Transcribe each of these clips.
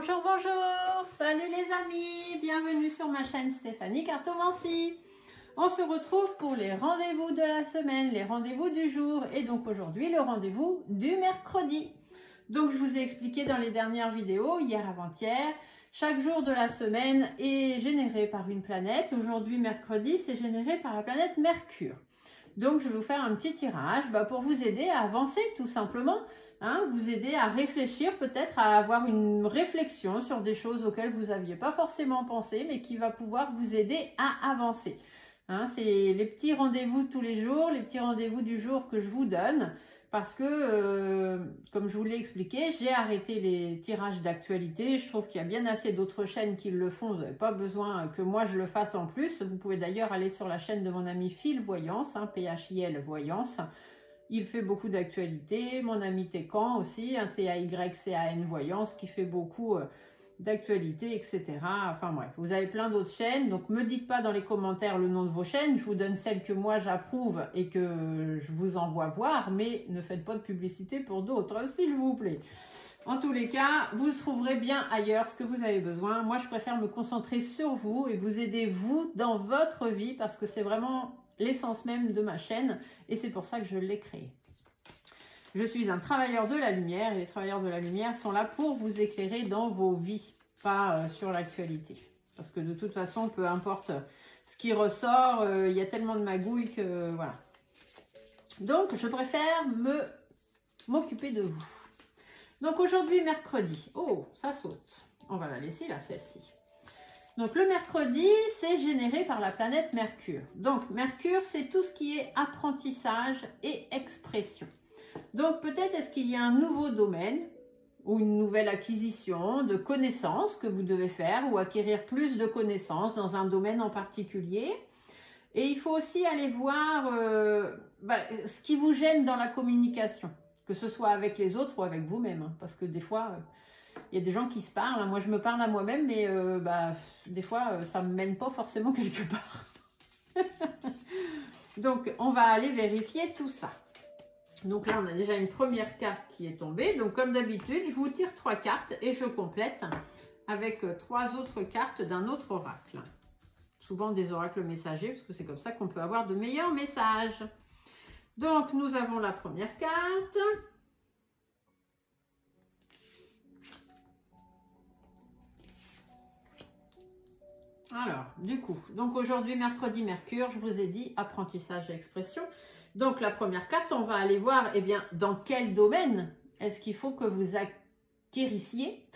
Bonjour, bonjour, salut les amis, bienvenue sur ma chaîne Stéphanie Cartomancie. On se retrouve pour les rendez-vous de la semaine, les rendez-vous du jour et donc aujourd'hui le rendez-vous du mercredi. Donc je vous ai expliqué dans les dernières vidéos, hier avant-hier, chaque jour de la semaine est généré par une planète. Aujourd'hui mercredi, c'est généré par la planète Mercure. Donc je vais vous faire un petit tirage pour vous aider à avancer tout simplement. Vous aider à réfléchir, peut-être à avoir une réflexion sur des choses auxquelles vous n'aviez pas forcément pensé, mais qui va pouvoir vous aider à avancer. C'est les petits rendez-vous tous les jours, les petits rendez-vous du jour que je vous donne, parce que, comme je vous l'ai expliqué, j'ai arrêté les tirages d'actualité. Je trouve qu'il y a bien assez d'autres chaînes qui le font, vous n'avez pas besoin que moi je le fasse en plus. Vous pouvez d'ailleurs aller sur la chaîne de mon ami Phil Voyance, PHIL Voyance. Il fait beaucoup d'actualités. Mon ami Técan aussi, un TAYCAN Voyance qui fait beaucoup d'actualités, etc. Enfin bref, vous avez plein d'autres chaînes. Donc, me dites pas dans les commentaires le nom de vos chaînes. Je vous donne celle que moi j'approuve et que je vous envoie voir. Mais ne faites pas de publicité pour d'autres, s'il vous plaît. En tous les cas, vous trouverez bien ailleurs ce que vous avez besoin. Moi, je préfère me concentrer sur vous et vous aider, vous, dans votre vie, parce que c'est vraiment l'essence même de ma chaîne et c'est pour ça que je l'ai créée. Je suis un travailleur de la lumière et les travailleurs de la lumière sont là pour vous éclairer dans vos vies, pas sur l'actualité. Parce que de toute façon, peu importe ce qui ressort, il y a tellement de magouilles que voilà. Donc, je préfère m'occuper de vous. Donc, aujourd'hui, mercredi. Oh, ça saute. On va la laisser là, celle-ci. Donc, le mercredi, c'est généré par la planète Mercure. Donc, Mercure, c'est tout ce qui est apprentissage et expression. Donc, peut-être est-ce qu'il y a un nouveau domaine ou une nouvelle acquisition de connaissances que vous devez faire ou acquérir plus de connaissances dans un domaine en particulier. Et il faut aussi aller voir ce qui vous gêne dans la communication, que ce soit avec les autres ou avec vous-même. Parce que des fois... il y a des gens qui se parlent, moi je me parle à moi-même, mais des fois ça ne me mène pas forcément quelque part. Donc on va aller vérifier tout ça. Donc là on a déjà une première carte qui est tombée. Donc comme d'habitude, je vous tire 3 cartes et je complète avec 3 autres cartes d'un autre oracle. Souvent des oracles messagers, parce que c'est comme ça qu'on peut avoir de meilleurs messages. Donc nous avons la première carte. Alors, du coup, donc aujourd'hui, mercredi, Mercure, je vous ai dit apprentissage et expression. Donc, la première carte, on va aller voir, dans quel domaine est-ce qu'il faut que vous acquérissiez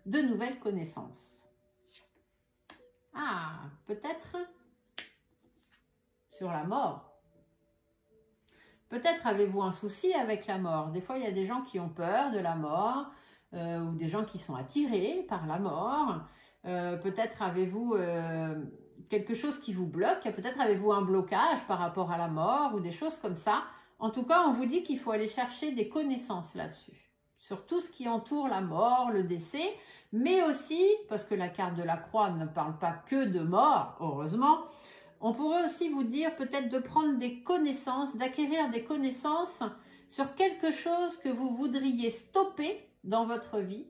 de nouvelles connaissances. Ah, peut-être sur la mort. Peut-être avez-vous un souci avec la mort. Des fois, il y a des gens qui ont peur de la mort ou des gens qui sont attirés par la mort. Peut-être avez-vous quelque chose qui vous bloque, peut-être avez-vous un blocage par rapport à la mort ou des choses comme ça. En tout cas, on vous dit qu'il faut aller chercher des connaissances là-dessus, sur tout ce qui entoure la mort, le décès, mais aussi, parce que la carte de la croix ne parle pas que de mort, heureusement, on pourrait aussi vous dire peut-être de prendre des connaissances, d'acquérir des connaissances sur quelque chose que vous voudriez stopper dans votre vie,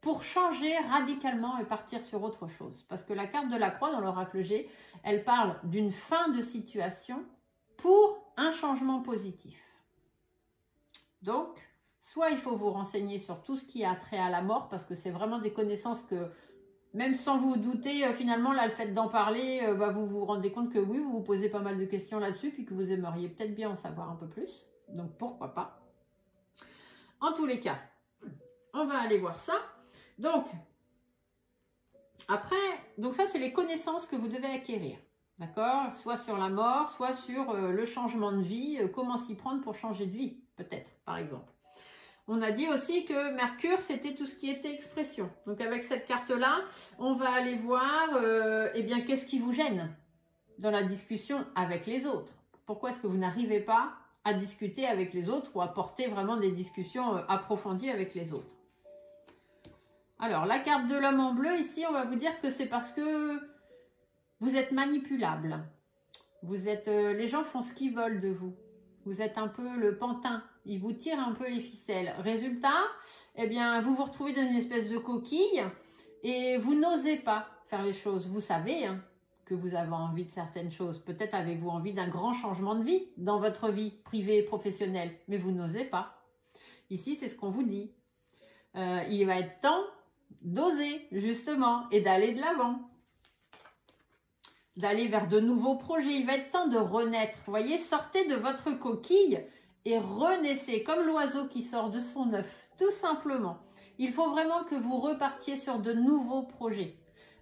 pour changer radicalement et partir sur autre chose. Parce que la carte de la croix dans l'oracle G, elle parle d'une fin de situation pour un changement positif. Donc, soit il faut vous renseigner sur tout ce qui a trait à la mort, parce que c'est vraiment des connaissances que, même sans vous douter, finalement, là, le fait d'en parler, vous vous rendez compte que oui, vous vous posez pas mal de questions là-dessus, puis que vous aimeriez peut-être bien en savoir un peu plus. Donc, pourquoi pas. En tous les cas, on va aller voir ça. Donc, après, ça c'est les connaissances que vous devez acquérir, d'accord? Soit sur la mort, soit sur le changement de vie, comment s'y prendre pour changer de vie, peut-être, par exemple. On a dit aussi que Mercure, c'était tout ce qui était expression. Donc, avec cette carte-là, on va aller voir, qu'est-ce qui vous gêne dans la discussion avec les autres? Pourquoi est-ce que vous n'arrivez pas à discuter avec les autres ou à porter vraiment des discussions approfondies avec les autres? Alors, la carte de l'homme en bleu, ici, on va vous dire que c'est parce que vous êtes manipulable. Vous êtes, les gens font ce qu'ils veulent de vous. Vous êtes un peu le pantin Il vous tire un peu les ficelles. Résultat, eh bien, vous vous retrouvez dans une espèce de coquille et vous n'osez pas faire les choses. Vous savez que vous avez envie de certaines choses. Peut-être avez-vous envie d'un grand changement de vie dans votre vie privée et professionnelle, mais vous n'osez pas. Ici, c'est ce qu'on vous dit. Il va être temps d'oser, justement, et d'aller de l'avant. D'aller vers de nouveaux projets. Il va être temps de renaître. Vous voyez, sortez de votre coquille et renaissez, comme l'oiseau qui sort de son œuf, tout simplement. Il faut vraiment que vous repartiez sur de nouveaux projets.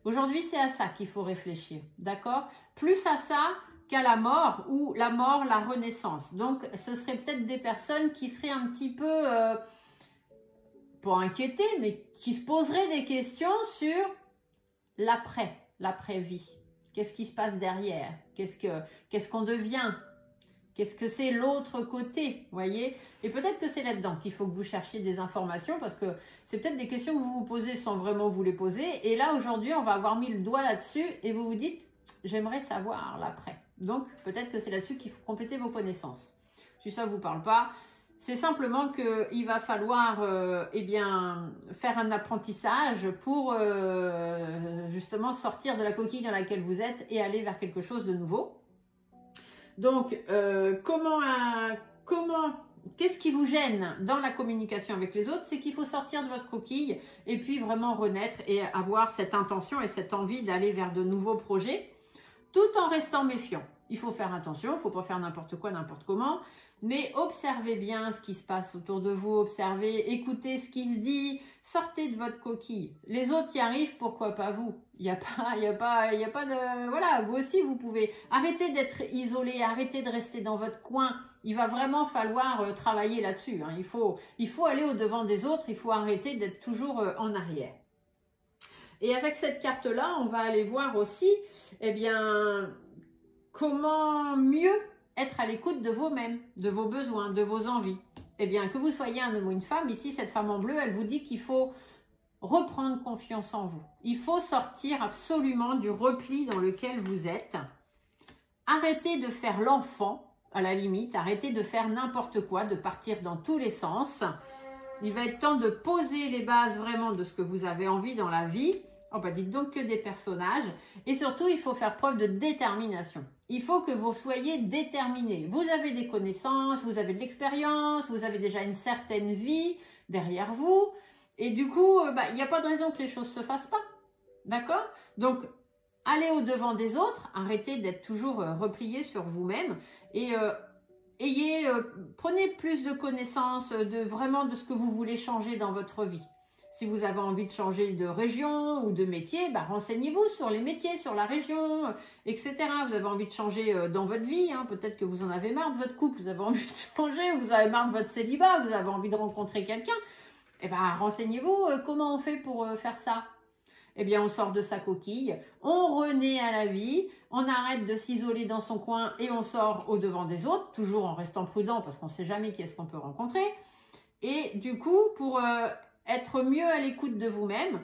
Aujourd'hui, c'est à ça qu'il faut réfléchir, d'accord? Plus à ça qu'à la mort ou la mort, la renaissance. Donc, ce serait peut-être des personnes qui seraient un petit peu, pas inquiétées, mais qui se poseraient des questions sur l'après, l'après-vie. Qu'est-ce qui se passe derrière? Qu'est-ce qu'on devient? Qu'est-ce que c'est l'autre côté, voyez? Et peut-être que c'est là-dedans qu'il faut que vous cherchiez des informations parce que c'est peut-être des questions que vous vous posez sans vraiment vous les poser. Et là, aujourd'hui, on va avoir mis le doigt là-dessus et vous vous dites, j'aimerais savoir l'après. Donc, peut-être que c'est là-dessus qu'il faut compléter vos connaissances. Si ça ne vous parle pas, c'est simplement qu'il va falloir eh bien, faire un apprentissage pour justement sortir de la coquille dans laquelle vous êtes et aller vers quelque chose de nouveau. Donc, qu'est-ce qui vous gêne dans la communication avec les autres? C'est qu'il faut sortir de votre coquille et puis vraiment renaître et avoir cette intention et cette envie d'aller vers de nouveaux projets tout en restant méfiant. Il faut faire attention, il ne faut pas faire n'importe quoi, n'importe comment, mais observez bien ce qui se passe autour de vous, observez, écoutez ce qui se dit, sortez de votre coquille. Les autres y arrivent, pourquoi pas vous? Il n'y a pas de... Voilà, vous aussi, vous pouvez. Arrêtez d'être isolé, arrêtez de rester dans votre coin. Il va vraiment falloir travailler là-dessus. Il faut aller au-devant des autres, il faut arrêter d'être toujours en arrière. Et avec cette carte-là, on va aller voir aussi, eh bien, comment mieux être à l'écoute de vous-même, de vos besoins, de vos envies. Eh bien, que vous soyez un homme ou une femme, ici, cette femme en bleu, elle vous dit qu'il faut reprendre confiance en vous. Il faut sortir absolument du repli dans lequel vous êtes. Arrêtez de faire l'enfant, à la limite. Arrêtez de faire n'importe quoi, de partir dans tous les sens. Il va être temps de poser les bases vraiment de ce que vous avez envie dans la vie. Oh bah dites donc que des personnages. Et surtout, il faut faire preuve de détermination. Il faut que vous soyez déterminé. Vous avez des connaissances, vous avez de l'expérience, vous avez déjà une certaine vie derrière vous. Et du coup, il n'y a pas de raison que les choses ne se fassent pas. D'accord? Donc, allez au-devant des autres. Arrêtez d'être toujours replié sur vous-même. Et prenez plus de connaissances vraiment de ce que vous voulez changer dans votre vie. Si vous avez envie de changer de région ou de métier, renseignez-vous sur les métiers, sur la région, etc. Vous avez envie de changer dans votre vie, peut-être que vous en avez marre de votre couple, vous avez envie de changer, vous avez marre de votre célibat, vous avez envie de rencontrer quelqu'un. Eh bien, renseignez-vous comment on fait pour faire ça. Eh bien, on sort de sa coquille, on renaît à la vie, on arrête de s'isoler dans son coin et on sort au-devant des autres, toujours en restant prudent parce qu'on ne sait jamais qui est-ce qu'on peut rencontrer. Et du coup, pour être mieux à l'écoute de vous-même,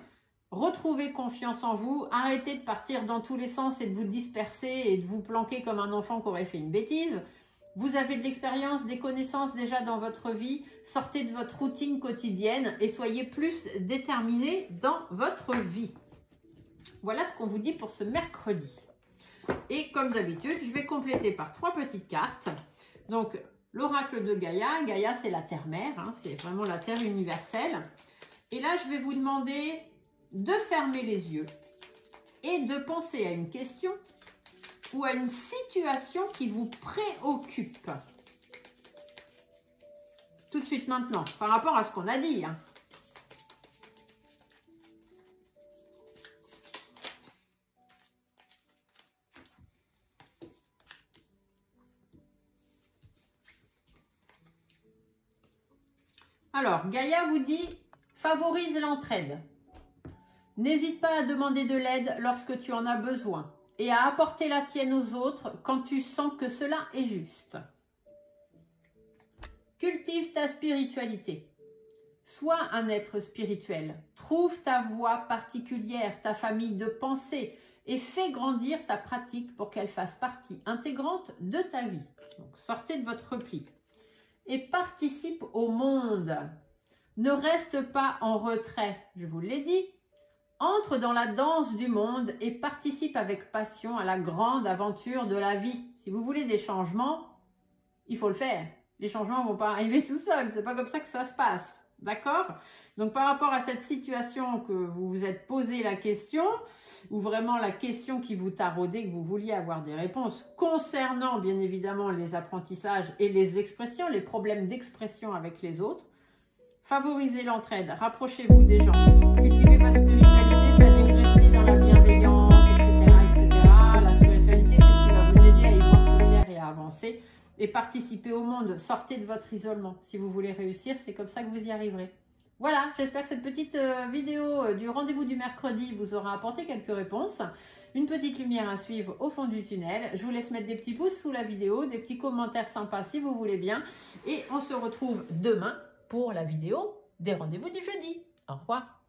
retrouvez confiance en vous, arrêtez de partir dans tous les sens et de vous disperser et de vous planquer comme un enfant qui aurait fait une bêtise. Vous avez de l'expérience, des connaissances déjà dans votre vie, sortez de votre routine quotidienne et soyez plus déterminés dans votre vie. Voilà ce qu'on vous dit pour ce mercredi. Et comme d'habitude, je vais compléter par 3 petites cartes. Donc, l'oracle de Gaïa. Gaïa, c'est la terre-mère, c'est vraiment la terre universelle. Et là, je vais vous demander de fermer les yeux et de penser à une question ou à une situation qui vous préoccupe. Tout de suite maintenant, par rapport à ce qu'on a dit. Alors, Gaïa vous dit, favorise l'entraide. N'hésite pas à demander de l'aide lorsque tu en as besoin et à apporter la tienne aux autres quand tu sens que cela est juste. Cultive ta spiritualité. Sois un être spirituel. Trouve ta voie particulière, ta famille de pensée et fais grandir ta pratique pour qu'elle fasse partie intégrante de ta vie. Donc, sortez de votre repli. et participe au monde. Ne reste pas en retrait, je vous l'ai dit. Entre dans la danse du monde et participe avec passion à la grande aventure de la vie. Si vous voulez des changements, il faut le faire. Les changements ne vont pas arriver tout seuls, c'est pas comme ça que ça se passe. D'accord? Donc par rapport à cette situation que vous vous êtes posé la question, ou vraiment la question qui vous taraudait, que vous vouliez avoir des réponses concernant bien évidemment les apprentissages et les expressions, les problèmes d'expression avec les autres, favorisez l'entraide, rapprochez-vous des gens, cultivez votre spiritualité, c'est-à-dire rester dans la bienveillance, etc., etc. La spiritualité, c'est ce qui va vous aider à y voir plus clair et à avancer. Et participez au monde, sortez de votre isolement. Si vous voulez réussir, c'est comme ça que vous y arriverez. Voilà, j'espère que cette petite vidéo du rendez-vous du mercredi vous aura apporté quelques réponses. Une petite lumière à suivre au fond du tunnel. Je vous laisse mettre des petits pouces sous la vidéo, des petits commentaires sympas si vous voulez bien. Et on se retrouve demain pour la vidéo des rendez-vous du jeudi. Au revoir.